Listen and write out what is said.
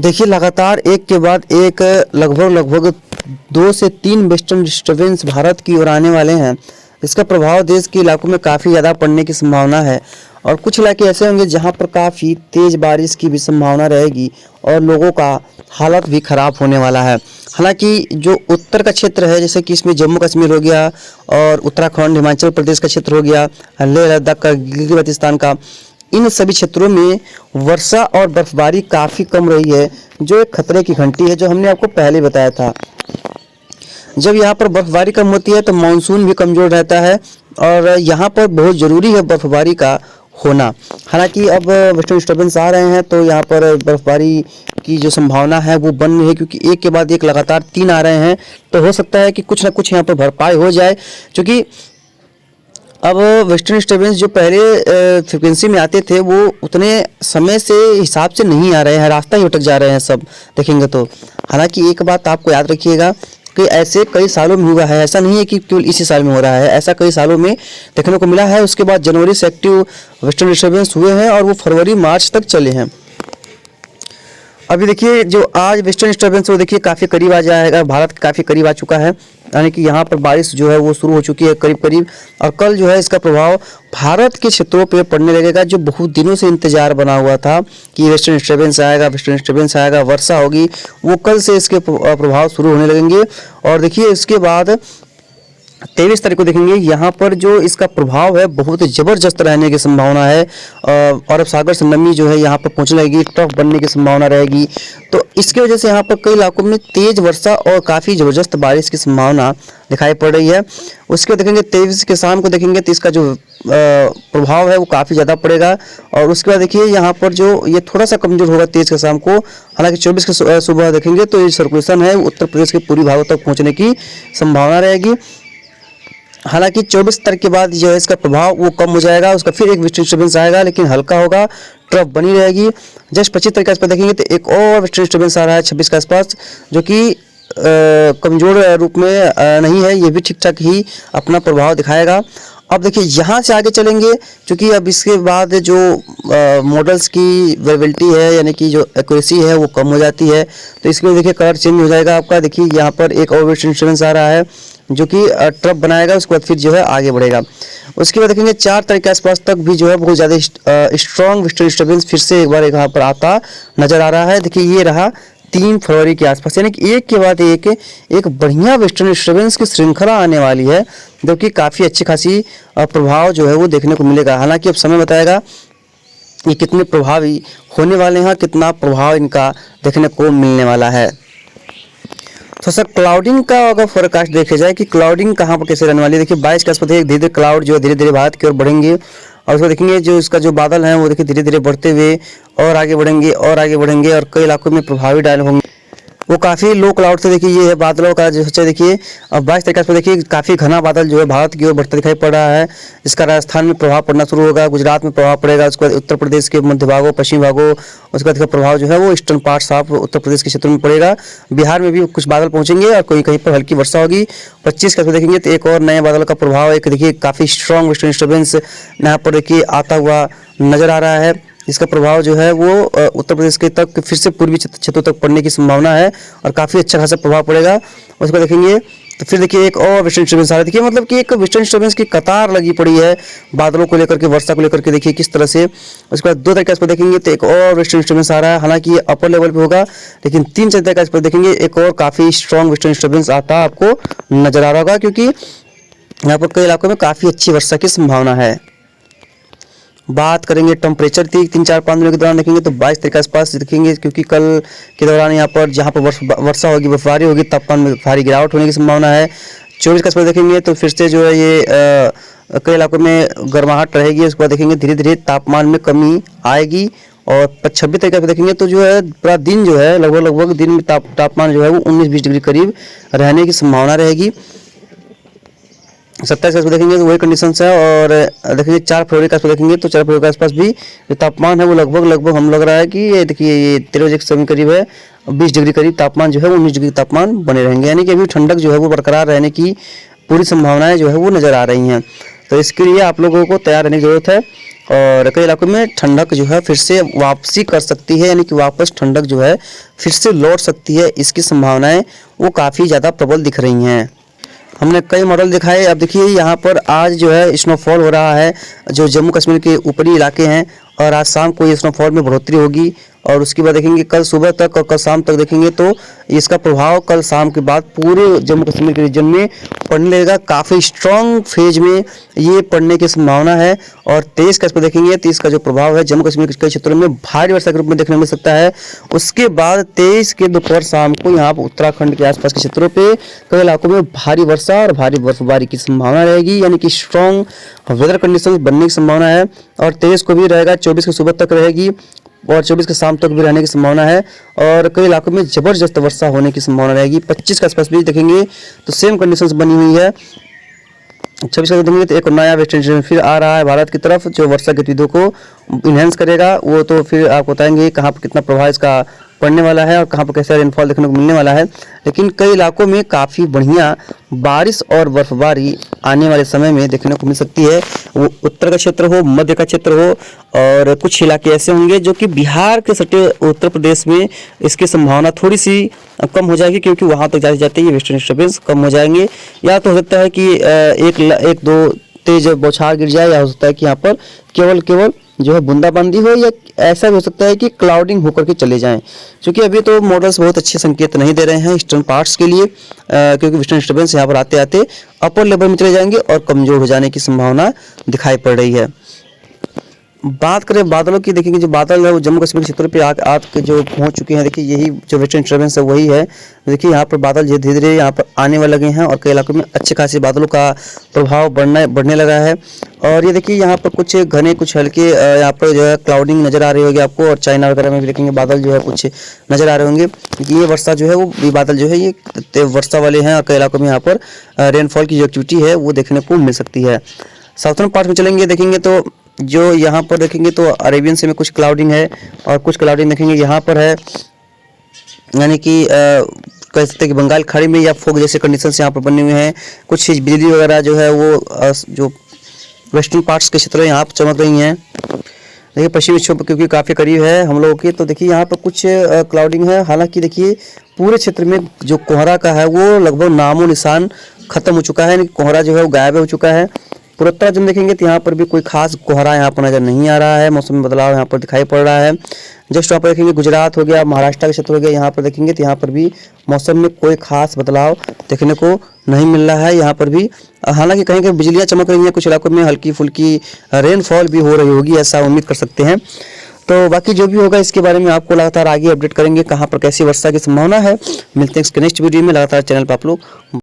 देखिए लगातार एक के बाद एक लगभग 2 से 3 वेस्टर्न डिस्टर्बेंस भारत की ओर आने वाले हैं। इसका प्रभाव देश के इलाकों में काफ़ी ज़्यादा पड़ने की संभावना है और कुछ इलाके ऐसे होंगे जहां पर काफ़ी तेज़ बारिश की भी संभावना रहेगी और लोगों का हालत भी ख़राब होने वाला है। हालांकि जो उत्तर का क्षेत्र है, जैसे कि इसमें जम्मू कश्मीर हो गया और उत्तराखंड, हिमाचल प्रदेश का क्षेत्र हो गया, लेह लद्दाख का, गिलगित-बाल्टिस्तान का, इन सभी क्षेत्रों में वर्षा और बर्फबारी काफ़ी कम रही है, जो एक खतरे की घंटी है, जो हमने आपको पहले बताया था। जब यहाँ पर बर्फबारी कम होती है तो मानसून भी कमज़ोर रहता है और यहाँ पर बहुत ज़रूरी है बर्फबारी का होना। हालांकि अब वेस्टर्न डिस्टर्बेंस आ रहे हैं तो यहाँ पर बर्फबारी की जो संभावना है वो बन रही है, क्योंकि एक के बाद एक लगातार 3 आ रहे हैं, तो हो सकता है कि कुछ ना कुछ यहाँ पर भरपाई हो जाए। क्योंकि अब वेस्टर्न डिस्टर्बेंस जो पहले फ्रिक्वेंसी में आते थे वो उतने समय से हिसाब से नहीं आ रहे हैं, रास्ता ही भटक जा रहे हैं सब देखेंगे तो। हालांकि एक बात आपको याद रखिएगा कि ऐसे कई सालों में हुआ है, ऐसा नहीं है कि केवल इसी साल में हो रहा है, ऐसा कई सालों में देखने को मिला है। उसके बाद जनवरी से एक्टिव वेस्टर्न डिस्टर्बेंस हुए हैं और वो फरवरी मार्च तक चले हैं। अभी देखिए जो आज वेस्टर्न डिस्टर्बेंस वो देखिए काफ़ी करीब आ जाएगा, भारत काफ़ी करीब आ चुका है, यानी कि यहाँ पर बारिश जो है वो शुरू हो चुकी है करीब, और कल जो है इसका प्रभाव भारत के क्षेत्रों पे पड़ने लगेगा, जो बहुत दिनों से इंतजार बना हुआ था कि वेस्टर्न डिस्टर्बेंस आएगा, वर्षा होगी, वो कल से इसके प्रभाव शुरू होने लगेंगे। और देखिए इसके बाद 23 तारीख को देखेंगे यहाँ पर जो इसका प्रभाव है बहुत ज़बरदस्त रहने की संभावना है। अरब सागर से नमी जो है यहाँ पर पहुँचने लगेगी, ट्रफ बनने की संभावना रहेगी, तो इसकी वजह से यहाँ पर कई इलाकों में तेज़ वर्षा और काफ़ी ज़बरदस्त बारिश की संभावना दिखाई पड़ रही है। उसके बाद देखेंगे 23 के शाम को देखेंगे तो इसका जो प्रभाव है वो काफ़ी ज़्यादा पड़ेगा। और उसके बाद देखिए यहाँ पर जो ये थोड़ा सा कमज़ोर होगा 23 के शाम को। हालांकि 24 के सुबह देखेंगे तो ये सर्कुलेशन है उत्तर प्रदेश के पूर्वी भागों तक पहुँचने की संभावना रहेगी। हालांकि 24 तारीख के बाद जो है इसका प्रभाव वो कम हो जाएगा, उसका फिर एक वेस्टर्न डिस्टर्बेंस आएगा, लेकिन हल्का होगा, ट्रफ बनी रहेगी। जस्ट 25 तारीख के आसपास देखेंगे तो एक और वेस्टर्न डिस्टर्बेंस आ रहा है 26 के आसपास, जो कि कमज़ोर रूप में नहीं है, ये भी ठीक ठाक ही अपना प्रभाव दिखाएगा। अब देखिए यहाँ से आगे चलेंगे, क्योंकि अब इसके बाद जो मॉडल्स की वेरिएबिलिटी है, यानी कि जो एक्यूरेसी है वो कम हो जाती है, तो इसमें देखिए कलर चेंज हो जाएगा आपका। देखिए यहाँ पर एक और वेस्टर्न डिस्टर्बेंस आ रहा है जो कि ट्रफ बनाएगा, उसके बाद फिर जो है आगे बढ़ेगा। उसके बाद देखेंगे 4 तारीख के आसपास तक भी जो है बहुत ज़्यादा स्ट्रॉन्ग वेस्टर्न डिस्टर्बेंस फिर से एक बार यहाँ पर आता नज़र आ रहा है। देखिए ये रहा 3 फरवरी के आसपास, यानी कि एक के बाद एक बढ़िया वेस्टर्न डिस्टर्बेंस की श्रृंखला आने वाली है, जो कि काफ़ी अच्छी खासी प्रभाव जो है वो देखने को मिलेगा। हालांकि अब समय बताएगा ये कितने प्रभावी होने वाले हैं, कितना प्रभाव इनका देखने को मिलने वाला है। तो सर क्लाउडिंग का अगर फोरकास्ट देखे जाए कि क्लाउडिंग कहाँ पर कैसे रहने वाली है, देखिए 22 के आसपास धीरे धीरे क्लाउड जो है धीरे धीरे भारत की ओर बढ़ेंगे, और उसको देखेंगे जो इसका जो बादल हैं वो देखिए धीरे धीरे बढ़ते हुए और आगे बढ़ेंगे और कई इलाकों में प्रभावी डायल होंगे। वो काफ़ी लो क्लाउड से देखिए ये है बादलों का जो सोचा देखिए। अब 22 तारीख पर देखिए काफ़ी घना बादल जो है भारत की ओर बढ़ता दिखाई पड़ रहा है। इसका राजस्थान में प्रभाव पड़ना शुरू होगा, गुजरात में प्रभाव पड़ेगा, उसके बाद उत्तर प्रदेश के मध्य भागों, पश्चिमी भागों, उसके बाद इसका प्रभाव जो है वो eastern parts of Uttar Pradesh के क्षेत्रों में पड़ेगा। बिहार में भी कुछ बादल पहुँचेंगे और कहीं कहीं पर हल्की वर्षा होगी। 25 का देखेंगे तो एक और नए बादल का प्रभाव, एक देखिए काफ़ी स्ट्रॉन्ग वेस्टर्न डिस्टर्बेंस यहाँ पर देखिए आता हुआ नज़र आ रहा है। इसका प्रभाव जो है वो उत्तर प्रदेश के तक फिर से पूर्वी क्षेत्रों तक पड़ने की संभावना है और काफ़ी अच्छा खासा प्रभाव पड़ेगा। उसको देखेंगे तो फिर देखिए एक और वेस्टर्न डिस्टर्बेंस आ रहा है। देखिए मतलब कि एक वेस्टर्न डिस्टर्बेंस की कतार लगी पड़ी है बादलों को लेकर के, वर्षा को लेकर के, देखिए किस तरह से। उसके बाद 2 तारीख के आसपास देखेंगे तो एक और वेस्टर्न डिस्टर्बेंस आ रहा है, हालांकि ये अपर लेवल पे होगा, लेकिन 3 तारीख के आसपास देखेंगे एक और काफ़ी स्ट्रॉन्ग वेस्टर्न डिस्टर्बेंस आता आपको नजर आ रहा होगा, क्योंकि यहाँ पर कई इलाकों में काफ़ी अच्छी वर्षा की संभावना है। बात करेंगे टेम्परेचर की 3-4-5 दिनों के दौरान देखेंगे तो 22 तारीख के आसपास देखेंगे, क्योंकि कल के दौरान यहाँ पर जहाँ पर वर्षा होगी, बर्फबारी होगी, तापमान में भारी गिरावट होने की संभावना है। 24 के आसपास देखेंगे तो फिर से जो है ये कई इलाकों में गर्माहट रहेगी। उसके बाद देखेंगे धीरे धीरे तापमान में कमी आएगी और 26 तारीख को देखेंगे तो जो है पूरा दिन जो है लगभग दिन में तापमान जो है वो 19-20 डिग्री करीब रहने की संभावना रहेगी। 27 के आसपास देखेंगे तो वही कंडीशंस है। और देखेंगे 4 फरवरी के आसपास देखेंगे तो 4 फरवरी के आसपास भी जो तापमान है वो लगभग हम लग रहा है कि ये देखिए ये 13 बजे के समय करीब है 20 डिग्री करीब तापमान जो है 19 डिग्री तापमान बने रहेंगे, यानी कि अभी ठंडक जो है वो बरकरार रहने की पूरी संभावनाएं जो है वो नज़र आ रही हैं। तो इसके लिए आप लोगों को तैयार रहने की ज़रूरत है। और कई इलाकों में ठंडक जो है फिर से वापसी कर सकती है, यानी कि वापस ठंडक जो है फिर से लौट सकती है, इसकी संभावनाएं वो काफ़ी ज़्यादा प्रबल दिख रही हैं। हमने कई मॉडल दिखाए। अब देखिए यहाँ पर आज जो है स्नोफॉल हो रहा है जो जम्मू कश्मीर के ऊपरी इलाके हैं, और आज शाम को ये स्नोफॉल में बढ़ोतरी होगी, और उसके बाद देखेंगे कल सुबह तक और कल शाम तक देखेंगे तो इसका प्रभाव कल शाम के बाद पूरे जम्मू कश्मीर के रीजन में पड़ने लगेगा। काफ़ी स्ट्रॉन्ग फेज में ये पड़ने की संभावना है। और 23 का इस पर देखेंगे तो इसका जो प्रभाव है जम्मू कश्मीर के कई क्षेत्रों में भारी वर्षा के रूप में देखने मिल सकता है। उसके बाद 23 के दोपहर शाम को यहाँ पर उत्तराखंड के आसपास के क्षेत्रों पर कई इलाकों में भारी वर्षा और भारी बर्फबारी की संभावना रहेगी, यानी कि स्ट्रॉन्ग वेदर कंडीशन बनने की संभावना है। और 23 को भी रहेगा, 24 की सुबह तक रहेगी और 24 के शाम तक भी रहने की संभावना है। और कई इलाकों में जबरदस्त वर्षा होने की संभावना रहेगी। 25 का आसपास भी देखेंगे तो सेम कंडीशंस बनी हुई है। 26 का देखेंगे तो एक नया वेस्टर्न डिस्टर्बेंस फिर आ रहा है भारत की तरफ, जो वर्षा गतिविधियों को इन्हेंस करेगा। वो तो फिर आपको बताएंगे कहाँ पर कितना प्रभाव इसका पड़ने वाला है और कहाँ पर कैसा रेनफॉल देखने को मिलने वाला है। लेकिन कई इलाकों में काफ़ी बढ़िया बारिश और बर्फबारी आने वाले समय में देखने को मिल सकती है। वो उत्तर का क्षेत्र हो, मध्य का क्षेत्र हो, और कुछ इलाके ऐसे होंगे जो कि बिहार के सटे उत्तर प्रदेश में इसकी संभावना थोड़ी सी कम हो जाएगी, क्योंकि वहाँ तक जाते जाते ये वेस्टर्न डिस्टर्बेंस कम हो जाएंगे। या तो हो सकता है कि एक दो तेज बौछार गिर जाए, या हो सकता है कि यहाँ पर केवल जो है बूंदाबांदी हो, या ऐसा भी हो सकता है कि क्लाउडिंग होकर के चले जाएं। क्योंकि अभी तो मॉडल्स बहुत अच्छे संकेत नहीं दे रहे हैं ईस्टर्न पार्ट्स के लिए, क्योंकि वेस्टर्न डिस्टर्बेंस यहाँ पर आते आते अपर लेवल में चले जाएंगे और कमज़ोर हो जाने की संभावना दिखाई पड़ रही है। बात करें बादलों की, देखेंगे जो बादल है वो जम्मू कश्मीर क्षेत्र पे आके जो पहुंच चुके हैं। देखिए यही जो वेस्टर्न डिस्टर्बेंस है वही है। देखिए यहाँ पर बादल धीरे धीरे यहाँ पर आने वाले लगे हैं, और कई इलाकों में अच्छे खासे बादलों का प्रभाव बढ़ने लगा है। और ये देखिए यहाँ पर कुछ घने कुछ हल्के यहाँ पर जो है क्लाउडिंग नज़र आ रही होगी आपको, और चाइना वगैरह में भी देखेंगे बादल जो है कुछ नज़र आ रहे होंगे। ये वर्षा जो है वो ये बादल जो है ये वर्षा वाले हैं, और कई इलाकों में यहाँ पर रेनफॉल की जो एक्टिविटी है वो देखने को मिल सकती है। साउथर्न पार्ट में चलेंगे देखेंगे तो जो यहाँ पर देखेंगे तो अरेबियन से में कुछ क्लाउडिंग है, और कुछ क्लाउडिंग देखेंगे यहाँ पर है, यानी कि कह सकते हैं कि बंगाल खाड़ी में या फोग जैसे कंडीशंस यहाँ पर बने हुए हैं। कुछ बिजली वगैरह जो है वो जो वेस्टर्न पार्ट्स के क्षेत्र यहाँ पर चमक रही हैं। देखिए पश्चिमी क्षेत्र क्योंकि काफ़ी करीब है हम लोगों के, तो देखिए यहाँ पर कुछ क्लाउडिंग है। हालांकि देखिए पूरे क्षेत्र में जो कोहरा का है वो लगभग नामो निशान खत्म हो चुका है, यानी कोहरा जो है वो गायब हो चुका है। पूर्वोत्तर जब देखेंगे तो यहाँ पर भी कोई खास कोहरा यहाँ पर नज़र नहीं आ रहा है। मौसम में बदलाव यहाँ पर दिखाई पड़ रहा है। जस्ट यहाँ पर देखेंगे गुजरात हो गया, महाराष्ट्र का क्षेत्र हो गया, यहाँ पर देखेंगे तो यहाँ पर भी मौसम में कोई खास बदलाव देखने को नहीं मिल रहा है। यहाँ पर भी हालांकि कहीं कहीं बिजलियाँ चमक रही हैं, कुछ इलाकों में हल्की फुल्की रेनफॉल भी हो रही होगी, ऐसा उम्मीद कर सकते हैं। तो बाकी जो भी होगा इसके बारे में आपको लगातार आगे अपडेट करेंगे, कहाँ पर कैसी वर्षा की संभावना है। मिलते हैं इसके नेक्स्ट वीडियो में। लगातार चैनल पर आप लोग